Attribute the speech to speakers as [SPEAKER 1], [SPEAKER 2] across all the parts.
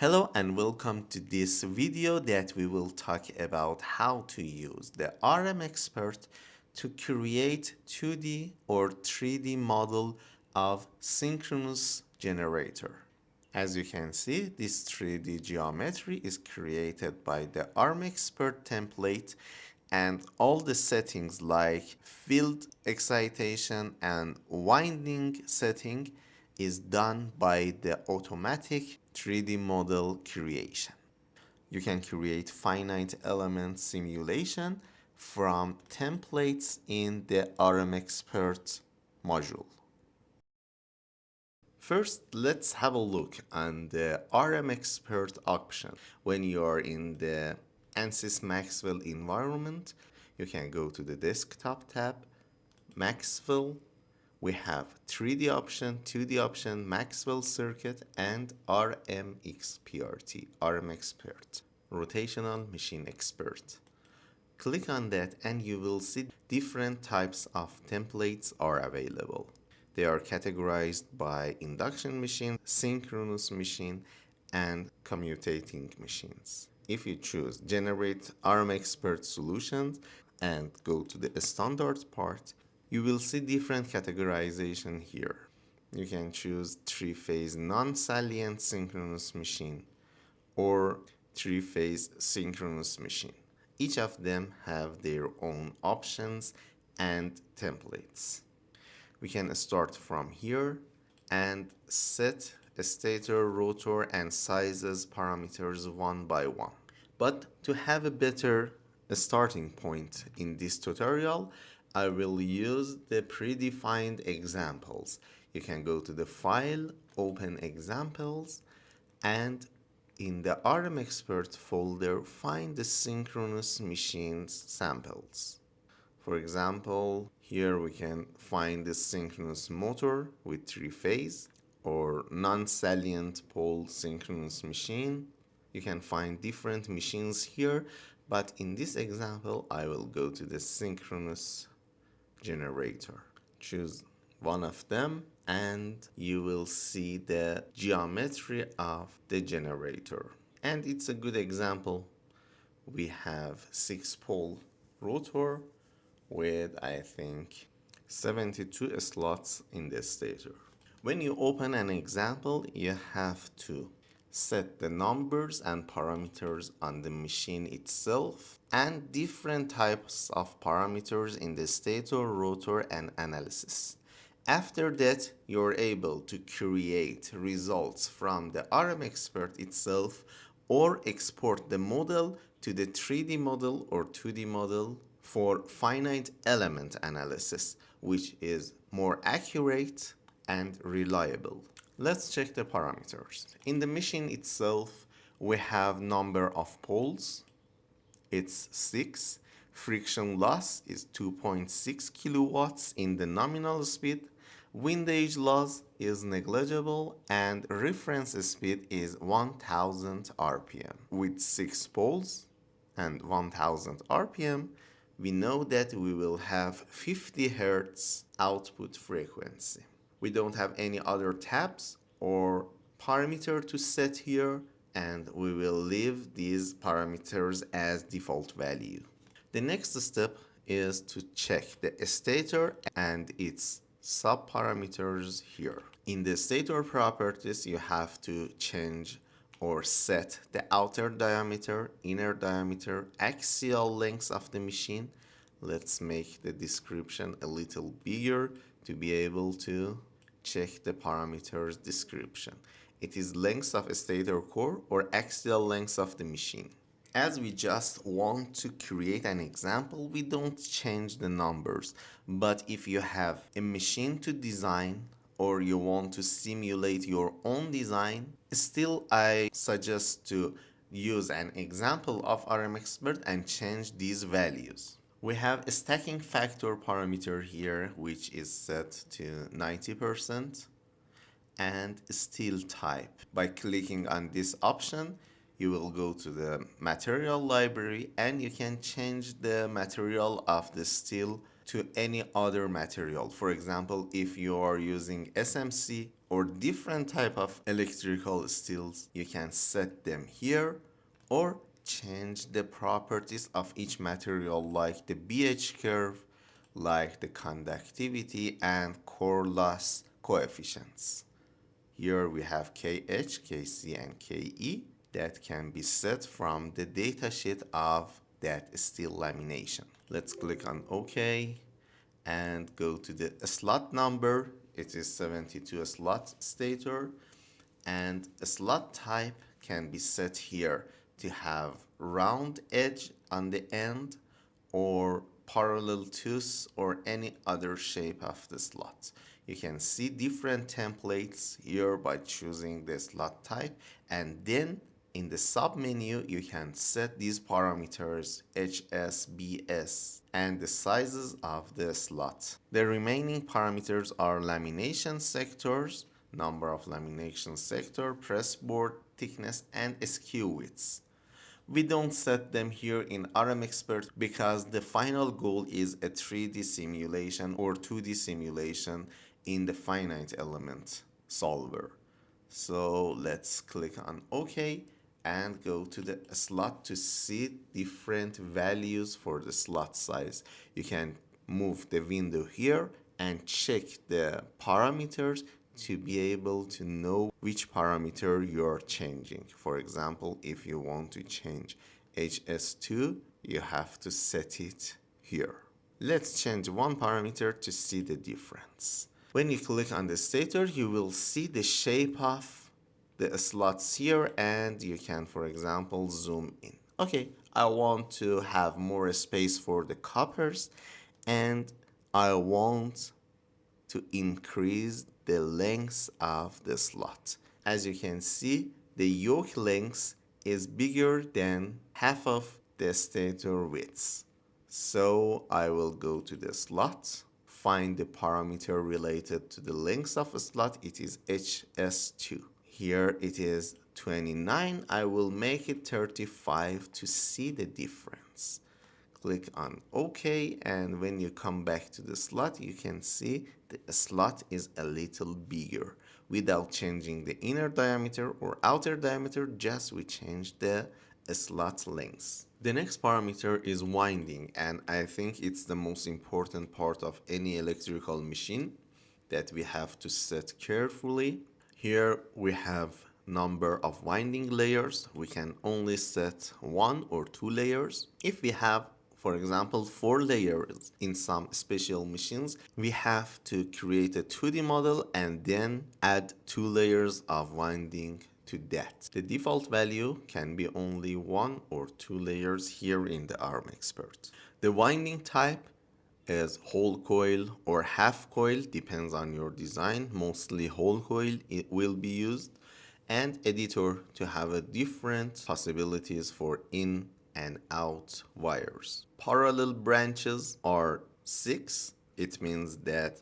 [SPEAKER 1] Hello and welcome to this video that we will talk about how to use the RMxprt to create 2D or 3D model of synchronous generator. As you can see, this 3D geometry is created by the RMxprt template, and all the settings like field excitation and winding setting is done by the automatic 3D model creation. You can create finite element simulation from templates in the RMxprt module. First, let's have a look on the RMxprt option. When you are in the ANSYS Maxwell environment, you can go to the desktop tab, Maxwell. We have 3D option, 2D option, Maxwell circuit, and RMxprt, rotational machine expert. Click on that and you will see different types of templates are available. They are categorized by induction machine, synchronous machine, and commutating machines. If you choose generate RMxprt solutions and go to the standard part, you will see different categorization here. You can choose 3-phase non-salient synchronous machine or 3-phase synchronous machine. Each of them have their own options and templates. We can start from here and set a stator, rotor, and sizes parameters one by one. But to have a better starting point in this tutorial, I will use the predefined examples. You can go to the file, open examples, and in the RMxprt folder, find the synchronous machines samples. For example, here we can find the synchronous motor with 3-phase or non-salient pole synchronous machine. You can find different machines here, but in this example, I will go to the synchronous generator. Choose one of them and you will see the geometry of the generator. And it's a good example. We have 6-pole rotor with, I think, 72 slots in the stator. When you open an example, you have to set the numbers and parameters on the machine itself and different types of parameters in the stator, rotor, and analysis. After that, you're able to create results from the RMxprt itself or export the model to the 3D model or 2D model for finite element analysis, which is more accurate and reliable. Let's check the parameters. In the machine itself, we have number of poles. It's 6. Friction loss is 2.6 kilowatts in the nominal speed. Windage loss is negligible and reference speed is 1000 RPM. With 6 poles and 1000 RPM, we know that we will have 50 Hz output frequency. We don't have any other tabs or parameter to set here, and we will leave these parameters as default value. The next step is to check the stator and its subparameters here. In the stator properties, you have to change or set the outer diameter, inner diameter, axial lengths of the machine. Let's make the description a little bigger to be able to check the parameters description. It is length of a stator core or axial length of the machine. As we just want to create an example, we don't change the numbers. But if you have a machine to design or you want to simulate your own design, still I suggest to use an example of RMxprt and change these values. We have a stacking factor parameter here, which is set to 90%, and steel type. By clicking on this option, you will go to the material library and you can change the material of the steel to any other material. For example, if you are using SMC or different type of electrical steels, you can set them here or change the properties of each material like the BH curve, like the conductivity and core loss coefficients. Here we have KH, KC, and KE that can be set from the datasheet of that steel lamination. Let's click on OK and go to the slot number. It is 72 slot stator, and a slot type can be set here to have round edge on the end or parallel tooth or any other shape of the slot. You can see different templates here by choosing the slot type, and then in the sub menu you can set these parameters HS, BS and the sizes of the slot. The remaining parameters are lamination sectors, number of lamination sector, press board thickness and skew widths. We don't set them here in RMxprt because the final goal is a 3D simulation or 2D simulation in the finite element solver. So let's click on OK and go to the slot to see different values for the slot size. You can move the window here and check the parameters to be able to know which parameter you're changing. For example, if you want to change HS2, you have to set it here. Let's change one parameter to see the difference. When you click on the stator, you will see the shape of the slots here, and you can, for example, zoom in. Okay, I want to have more space for the coppers, and I want to increase the length of the slot. As you can see, the yoke length is bigger than half of the stator width. So I will go to the slot, find the parameter related to the length of a slot. It is HS2. Here it is 29. I will make it 35 to see the difference. Click on OK, and when you come back to the slot, you can see the slot is a little bigger without changing the inner diameter or outer diameter, just we change the slot length. The next parameter is winding, and I think it's the most important part of any electrical machine that we have to set carefully. Here we have number of winding layers. We can only set 1 or 2 layers. If we have, for example, 4 layers in some special machines, we have to create a 2D model and then add 2 layers of winding to that. The default value can be only 1 or 2 layers here in the RMxprt. The winding type is whole coil or half coil, depends on your design. Mostly whole coil it will be used, and editor to have a different possibilities for in and out wires. Parallel branches are 6. It means that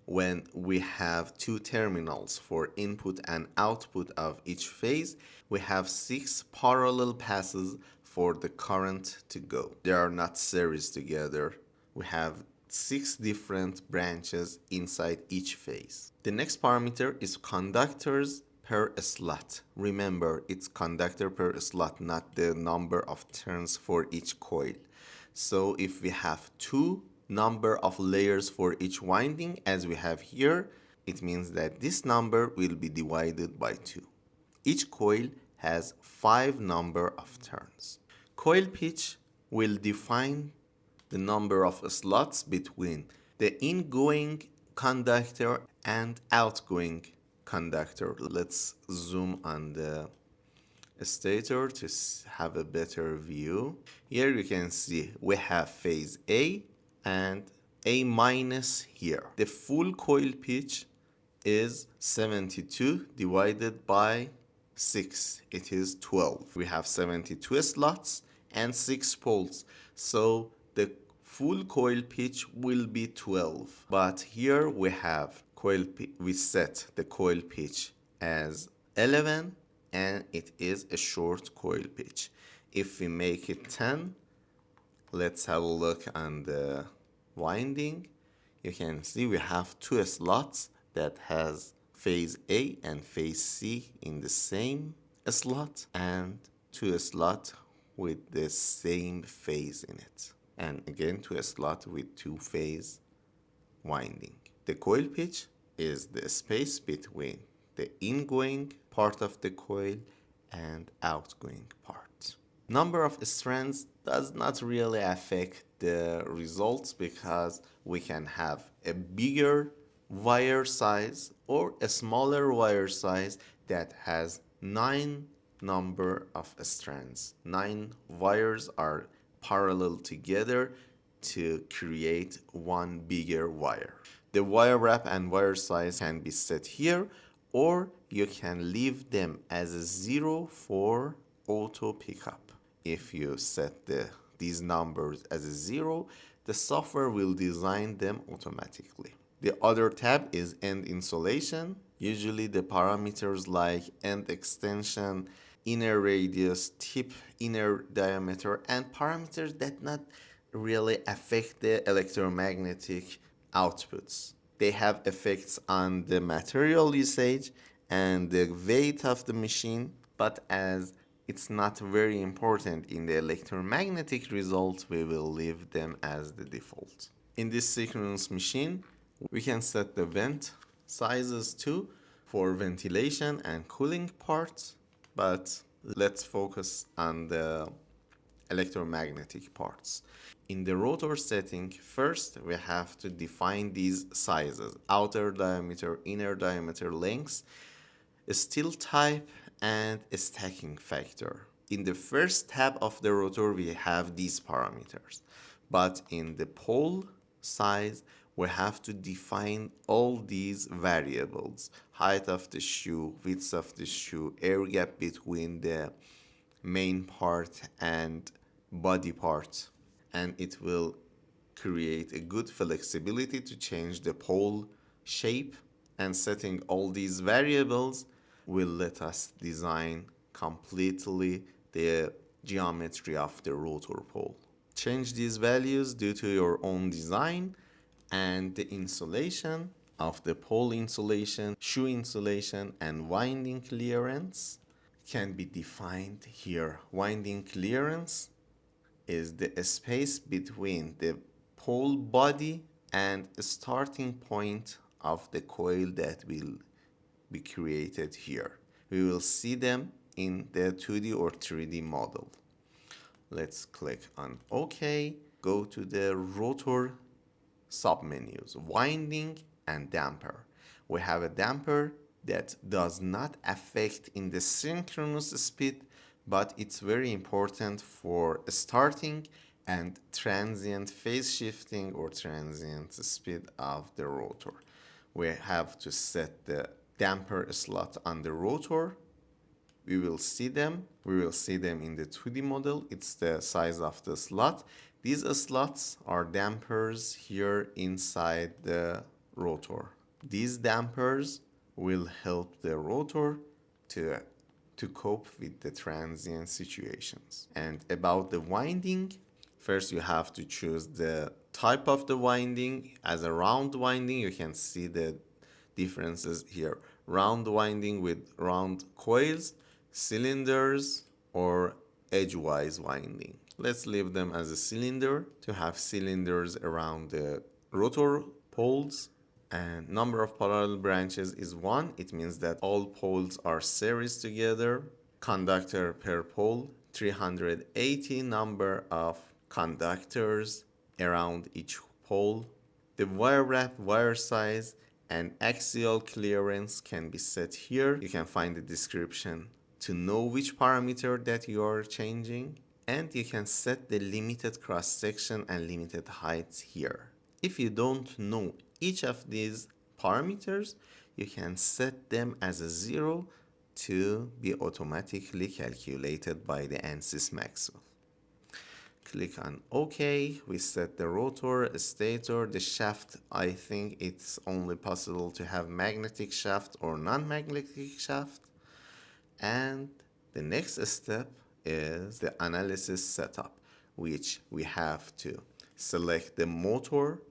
[SPEAKER 1] when we have 2 terminals for input and output of each phase, we have 6 parallel passes for the current to go. They are not series together. We have 6 different branches inside each phase. The next parameter is conductors per slot. Remember, it's conductor per slot, not the number of turns for each coil. So if we have 2 number of layers for each winding, as we have here, it means that this number will be divided by 2. Each coil has 5 number of turns. Coil pitch will define the number of slots between the ingoing conductor and outgoing conductor. Let's zoom on the stator to have a better view. Here you can see we have phase A and A minus here. The full coil pitch is 72 divided by 6. It is 12. We have 72 slots and 6 poles. So the full coil pitch will be 12. But here we have we set the coil pitch as 11, and it is a short coil pitch. If we make it 10, let's have a look on the winding, you can see we have two slots that has phase A and phase C in the same slot, and two slots with the same phase in it. And again, two slots with two phase winding. The coil pitch is the space between the ingoing part of the coil and outgoing part. Number of strands does not really affect the results because we can have a bigger wire size or a smaller wire size that has 9 number of strands. 9 wires are parallel together to create one bigger wire. The wire wrap and wire size can be set here, or you can leave them as a 0 for auto pickup. If you set these numbers as a 0, the software will design them automatically. The other tab is end insulation. Usually the parameters like end extension, inner radius, tip inner diameter, and parameters that not really affect the electromagnetic outputs. They have effects on the material usage and the weight of the machine, but as it's not very important in the electromagnetic results, we will leave them as the default. In this synchronous machine, we can set the vent sizes too for ventilation and cooling parts, but let's focus on the electromagnetic parts. In the rotor setting, first we have to define these sizes: outer diameter, inner diameter, lengths, steel type, and stacking factor. In the first tab of the rotor, we have these parameters, but in the pole size, we have to define all these variables: height of the shoe, width of the shoe, air gap between the main part and body part, and it will create a good flexibility to change the pole shape. And setting all these variables will let us design completely the geometry of the rotor pole. Change these values due to your own design, and the insulation of the pole insulation, shoe insulation, and winding clearance can be defined here. Winding clearance is the space between the pole body and the starting point of the coil that will be created here. We will see them in the 2D or 3D model. Let's click on OK. Go to the rotor submenus, winding and damper. We have a damper that does not affect in the synchronous speed, but it's very important for starting and transient phase shifting or transient speed of the rotor. We have to set the damper slot on the rotor. We will see them in the 2D model. It's the size of the slot. These slots are dampers here inside the rotor. These dampers will help the rotor to cope with the transient situations. And about the winding, first you have to choose the type of the winding. As a round winding, you can see the differences here. Round winding with round coils, cylinders, or edgewise winding. Let's leave them as a cylinder to have cylinders around the rotor poles. And number of parallel branches is 1. It means that all poles are series together. Conductor per pole, 380 number of conductors around each pole. The wire wrap, wire size, and axial clearance can be set here. You can find the description to know which parameter that you are changing. And you can set the limited cross section and limited heights here. If you don't know each of these parameters, you can set them as a 0 to be automatically calculated by the ANSYS Maxwell. Click on OK. We set the rotor, stator, the shaft. I think it's only possible to have magnetic shaft or non-magnetic shaft. And the next step is the analysis setup, which we have to select the motor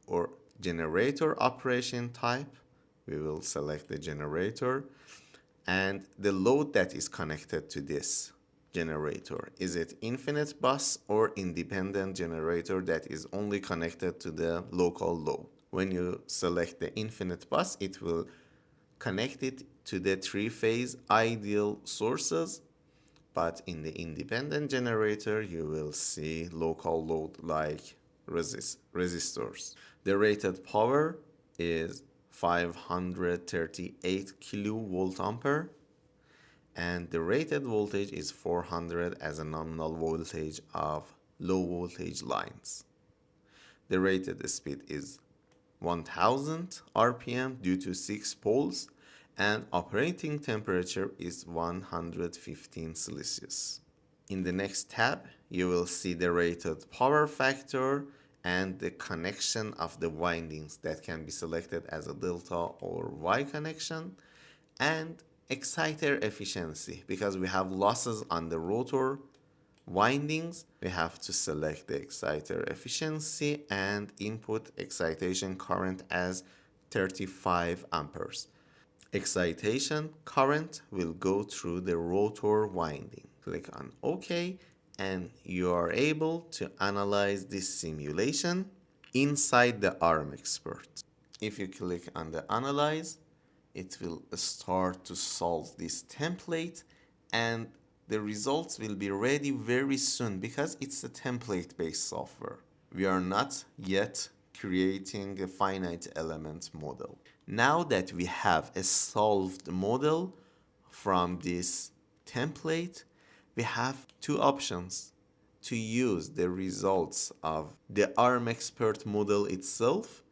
[SPEAKER 1] or generator operation type. We will select the generator and the load that is connected to this generator. Is it infinite bus or independent generator that is only connected to the local load? When you select the infinite bus, it will connect it to the three-phase ideal sources, but in the independent generator, you will see local load like resistors. The rated power is 538 kilovolt ampere, and the rated voltage is 400 as a nominal voltage of low voltage lines. The rated speed is 1000 RPM due to 6 poles, and operating temperature is 115 Celsius. In the next tab, you will see the rated power factor and the connection of the windings that can be selected as a delta or Y connection, and exciter efficiency. Because we have losses on the rotor windings, we have to select the exciter efficiency and input excitation current as 35 amperes. Excitation current will go through the rotor winding. Click on OK, and you are able to analyze this simulation inside the RMxprt. If you click on the Analyze, it will start to solve this template, and the results will be ready very soon because it's a template-based software. We are not yet creating a finite element model. Now that we have a solved model from this template, we have two options: to use the results of the RMxprt model itself,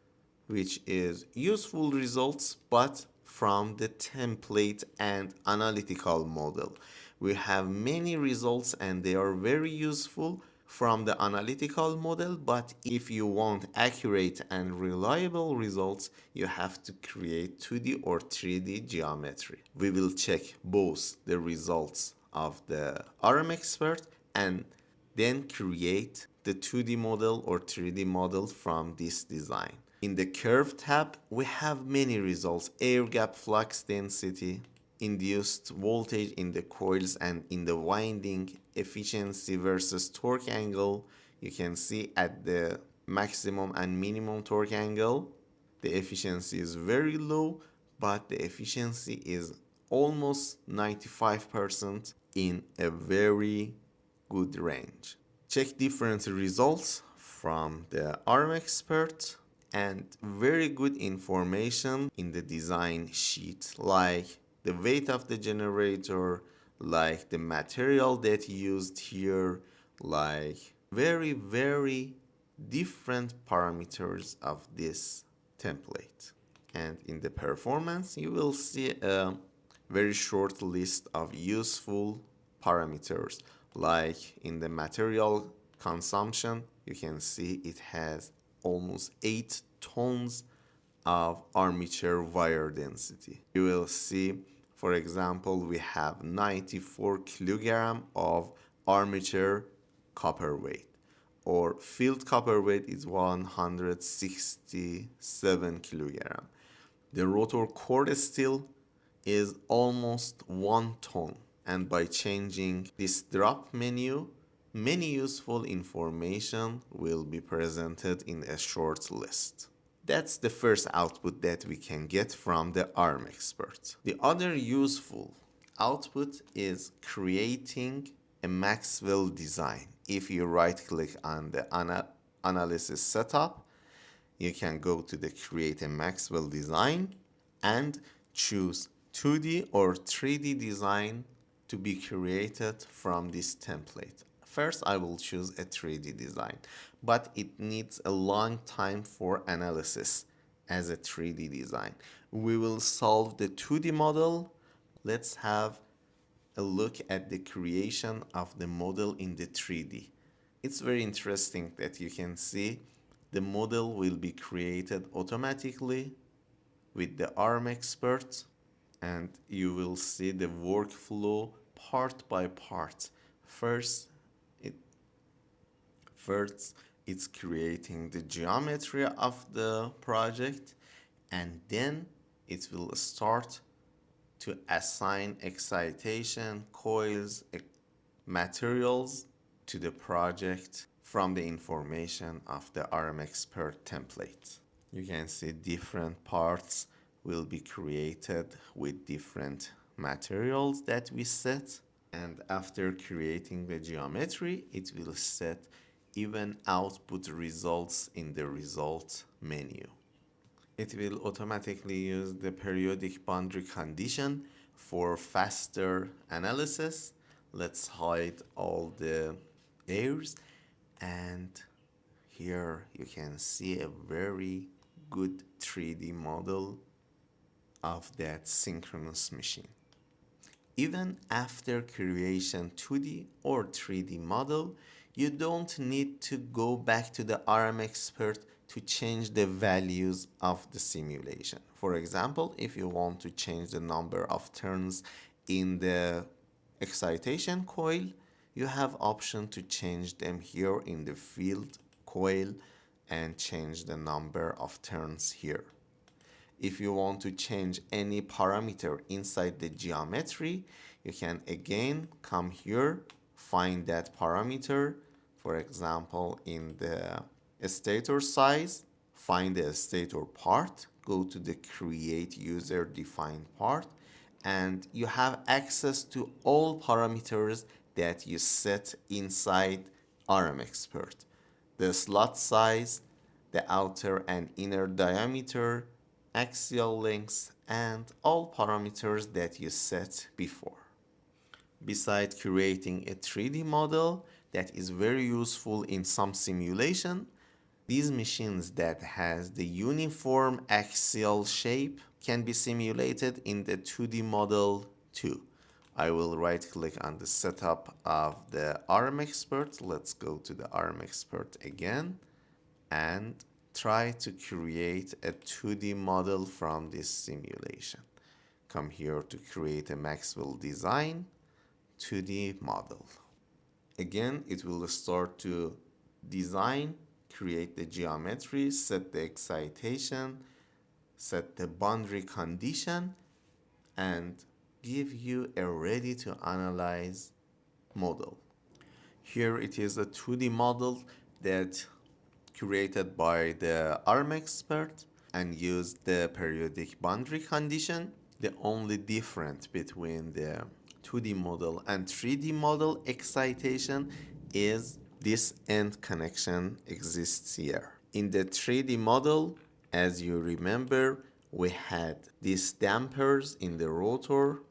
[SPEAKER 1] which is useful results, but from the template and analytical model. We have many results and they are very useful from the analytical model, but if you want accurate and reliable results, you have to create 2D or 3D geometry. We will check both the results of the RMxprt and then create the 2D model or 3D model from this design. In the Curve tab, we have many results: air gap flux density, induced voltage in the coils and in the winding, efficiency versus torque angle. You can see at the maximum and minimum torque angle, the efficiency is very low, but the efficiency is almost 95% in a very good range. Check different results from the RMxprt and very good information in the design sheet, like the weight of the generator, like the material that used here, like very different parameters of this template. And in the performance, you will see a very short list of useful parameters, like in the material consumption, you can see it has almost 8 tons of armature wire density. You will see, for example, we have 94 kilogram of armature copper weight, or field copper weight is 167 kilogram. The rotor core steel is almost 1 ton, and by changing this drop menu, many useful information will be presented in a short list. That's the first output that we can get from the RMxprt. The other useful output is creating a Maxwell design. If you right-click on the analysis setup, you can go to the Create a Maxwell design and choose 2D or 3D design to be created from this template. First, I will choose a 3D design, but it needs a long time for analysis as a 3D design. We will solve the 2D model. Let's have a look at the creation of the model in the 3D. It's very interesting that you can see the model will be created automatically with the RMxprt, and you will see the workflow part by part. First, It's creating the geometry of the project, and then it will start to assign excitation, coils, materials to the project from the information of the RMxprt template. You can see different parts will be created with different materials that we set, and after creating the geometry, it will set even output results in the result menu. It will automatically use the periodic boundary condition for faster analysis. Let's hide all the layers, and here you can see a very good 3D model of that synchronous machine. Even after creation 2D or 3D model, you don't need to go back to the RMxprt to change the values of the simulation. For example, if you want to change the number of turns in the excitation coil, you have option to change them here in the field coil and change the number of turns here. If you want to change any parameter inside the geometry, you can again come here, find that parameter. For example, in the stator size, find the stator part, go to the create user defined part, and you have access to all parameters that you set inside RMxprt. The slot size, the outer and inner diameter, axial lengths, and all parameters that you set before. Besides creating a 3D model that is very useful in some simulation, these machines that has the uniform axial shape can be simulated in the 2D model too. I will right click on the setup of the RMxprt. Let's go to the RMxprt again and try to create a 2D model from this simulation. Come here to create a Maxwell design 2D model. Again, it will start to design, create the geometry, set the excitation, set the boundary condition, and give you a ready to analyze model. Here it is a 2D model that created by the RMxprt and used the periodic boundary condition. The only difference between the 2D model and 3D model excitation is this end connection exists here. In the 3D model, as you remember, we had these dampers in the rotor.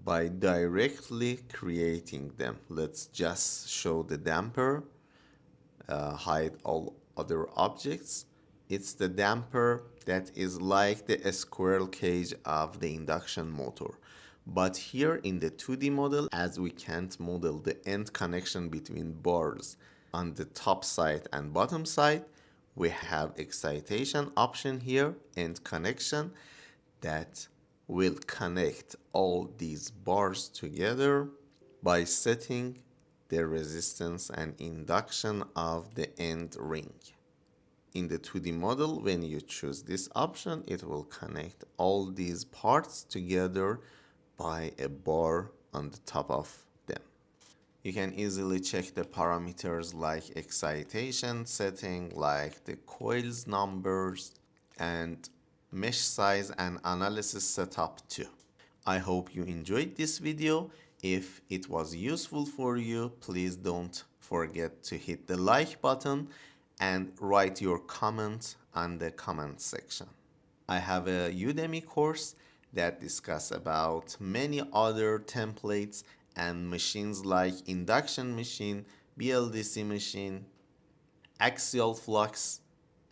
[SPEAKER 1] By directly creating them, let's just show the damper, hide all other objects. It's the damper that is like the squirrel cage of the induction motor. But here in the 2D model, as we can't model the end connection between bars on the top side and bottom side, we have excitation option here, end connection, that will connect all these bars together by setting the resistance and induction of the end ring. In the 2D model, when you choose this option, it will connect all these parts together by a bar on the top of them. You can easily check the parameters like excitation setting, like the coils numbers, and mesh size and analysis setup too. I hope you enjoyed this video. If it was useful for you, please don't forget to hit the like button and write your comment on the comment section. I have a Udemy course that discuss about many other templates and machines like induction machine, BLDC machine, axial flux,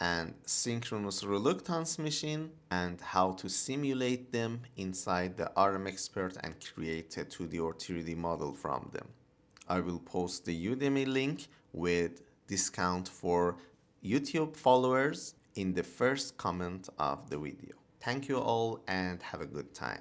[SPEAKER 1] and synchronous reluctance machine, and how to simulate them inside the RMxprt and create a 2D or 3D model from them. I will post the Udemy link with discount for YouTube followers in the first comment of the video. Thank you all and have a good time.